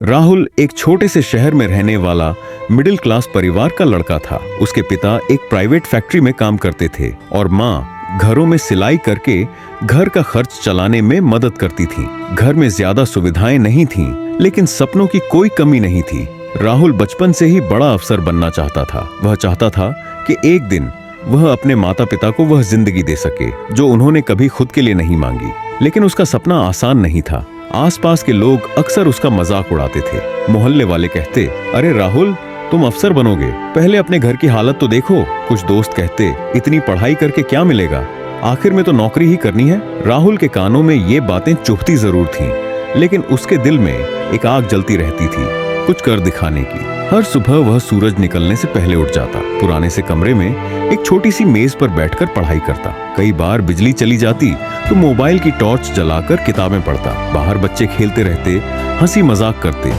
राहुल एक छोटे से शहर में रहने वाला मिडिल क्लास परिवार का लड़का था। उसके पिता एक प्राइवेट फैक्ट्री में काम करते थे और माँ घरों में सिलाई करके घर का खर्च चलाने में मदद करती थी। घर में ज्यादा सुविधाएं नहीं थीं, लेकिन सपनों की कोई कमी नहीं थी। राहुल बचपन से ही बड़ा अफसर बनना चाहता था। वह चाहता था कि एक दिन वह अपने माता पिता को वह जिंदगी दे सके जो उन्होंने कभी खुद के लिए नहीं मांगी। लेकिन उसका सपना आसान नहीं था। आसपास के लोग अक्सर उसका मजाक उड़ाते थे। मोहल्ले वाले कहते, अरे राहुल, तुम अफसर बनोगे, पहले अपने घर की हालत तो देखो। कुछ दोस्त कहते, इतनी पढ़ाई करके क्या मिलेगा, आखिर में तो नौकरी ही करनी है। राहुल के कानों में ये बातें चुभती जरूर थीं, लेकिन उसके दिल में एक आग जलती रहती थी, कुछ कर दिखाने की। हर सुबह वह सूरज निकलने से पहले उठ जाता, पुराने से कमरे में एक छोटी सी मेज पर बैठकर पढ़ाई करता। कई बार बिजली चली जाती तो मोबाइल की टॉर्च जलाकर किताबें पढ़ता। बाहर बच्चे खेलते रहते, हंसी मजाक करते,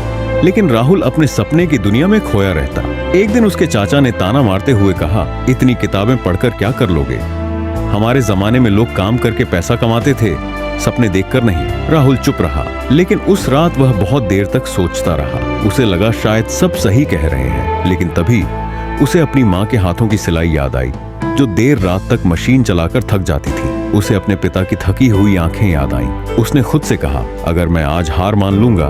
लेकिन राहुल अपने सपने की दुनिया में खोया रहता। एक दिन उसके चाचा ने ताना मारते हुए कहा, इतनी किताबें पढ़कर क्या कर लोगे? हमारे जमाने में लोग काम करके पैसा कमाते थे, सपने देखकर नहीं। राहुल चुप रहा, लेकिन उस रात वह बहुत देर तक सोचता रहा। उसे लगा शायद सब सही कह रहे हैं, लेकिन तभी उसे अपनी माँ के हाथों की सिलाई याद आई, जो देर रात तक मशीन चलाकर थक जाती थी। उसे अपने पिता की थकी हुई आंखें याद आईं। उसने खुद से कहा, अगर मैं आज हार मान लूंगा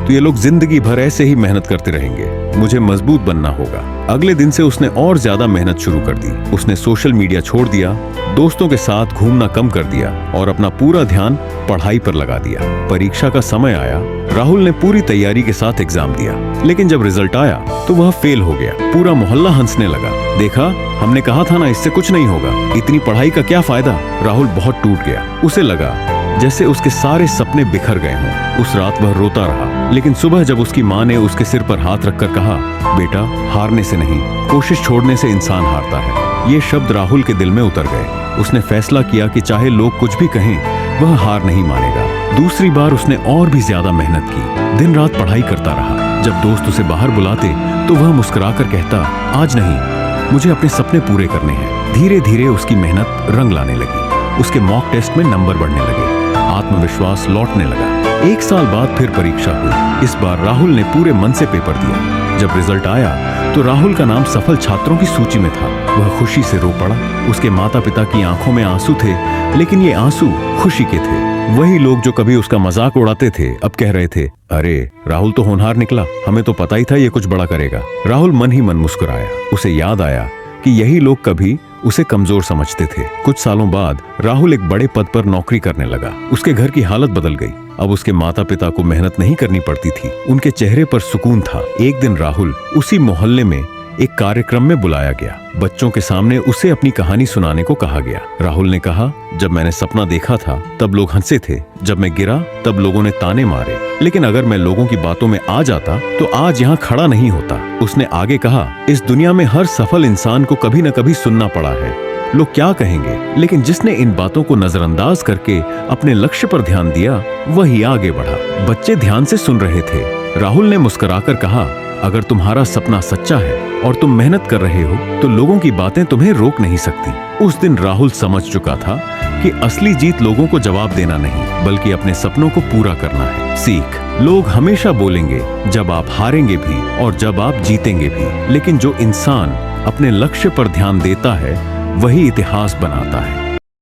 तो ये लोग जिंदगी भर ऐसे ही मेहनत करते रहेंगे। मुझे मजबूत बनना होगा। अगले दिन से उसने और ज्यादा मेहनत शुरू कर दी। उसने सोशल मीडिया छोड़ दिया, दोस्तों के साथ घूमना कम कर दिया और अपना पूरा ध्यान पढ़ाई पर लगा दिया। परीक्षा का समय आया। राहुल ने पूरी तैयारी के साथ एग्जाम दिया, लेकिन जब रिजल्ट आया तो वह फेल हो गया। पूरा मोहल्ला हंसने लगा। देखा, हमने कहा था ना, इससे कुछ नहीं होगा, इतनी पढ़ाई का क्या फायदा। राहुल बहुत टूट गया। उसे लगा जैसे उसके सारे सपने बिखर गए हों। उस रात वह रोता रहा, लेकिन सुबह जब उसकी माँ ने उसके सिर पर हाथ रखकर कहा, बेटा, हारने से नहीं, कोशिश छोड़ने से इंसान हारता है, ये शब्द राहुल के दिल में उतर गए। उसने फैसला किया कि चाहे लोग कुछ भी कहें, वह हार नहीं मानेगा। दूसरी बार उसने और भी ज्यादा मेहनत की, दिन रात पढ़ाई करता रहा। जब दोस्त उसे बाहर बुलाते तो वह मुस्कुराकर कहता, आज नहीं, मुझे अपने सपने पूरे करने हैं। धीरे धीरे उसकी मेहनत रंग लाने लगी। उसके मॉक टेस्ट में नंबर बढ़ने लगे, आत्मविश्वास लौटने लगा। एक साल बाद फिर परीक्षा हुई। इस बार राहुल ने पूरे मन से पेपर दिया। जब रिजल्ट आया तो राहुल का नाम सफल छात्रों की सूची में था। वह खुशी से रो पड़ा। उसके माता पिता की आंखों में आंसू थे, लेकिन ये आंसू खुशी के थे। वही लोग जो कभी उसका मजाक उड़ाते थे, अब कह रहे थे, अरे राहुल तो होनहार निकला, हमें तो पता ही था ये कुछ बड़ा करेगा। राहुल मन ही मन मुस्कुराया। उसे याद आया कि यही लोग कभी उसे कमजोर समझते थे। कुछ सालों बाद राहुल एक बड़े पद पर नौकरी करने लगा। उसके घर की हालत बदल गई। अब उसके माता पिता को मेहनत नहीं करनी पड़ती थी। उनके चेहरे पर सुकून था। एक दिन राहुल उसी मोहल्ले में एक कार्यक्रम में बुलाया गया। बच्चों के सामने उसे अपनी कहानी सुनाने को कहा गया। राहुल ने कहा, जब मैंने सपना देखा था तब लोग हंसे थे, जब मैं गिरा तब लोगों ने ताने मारे, लेकिन अगर मैं लोगों की बातों में आ जाता तो आज यहाँ खड़ा नहीं होता। उसने आगे कहा, इस दुनिया में हर सफल इंसान को कभी न कभी सुनना पड़ा है, लोग क्या कहेंगे, लेकिन जिसने इन बातों को नजरअंदाज करके अपने लक्ष्य पर ध्यान दिया, वही आगे बढ़ा। बच्चे ध्यान से सुन रहे थे। राहुल ने मुस्कुराकर कहा, अगर तुम्हारा सपना सच्चा है और तुम मेहनत कर रहे हो तो लोगों की बातें तुम्हें रोक नहीं सकती। उस दिन राहुल समझ चुका था कि असली जीत लोगों को जवाब देना नहीं, बल्कि अपने सपनों को पूरा करना है। सीख, लोग हमेशा बोलेंगे जब आप हारेंगे भी और जब आप जीतेंगे भी, लेकिन जो इंसान अपने लक्ष्य पर ध्यान देता है वही इतिहास बनाता है।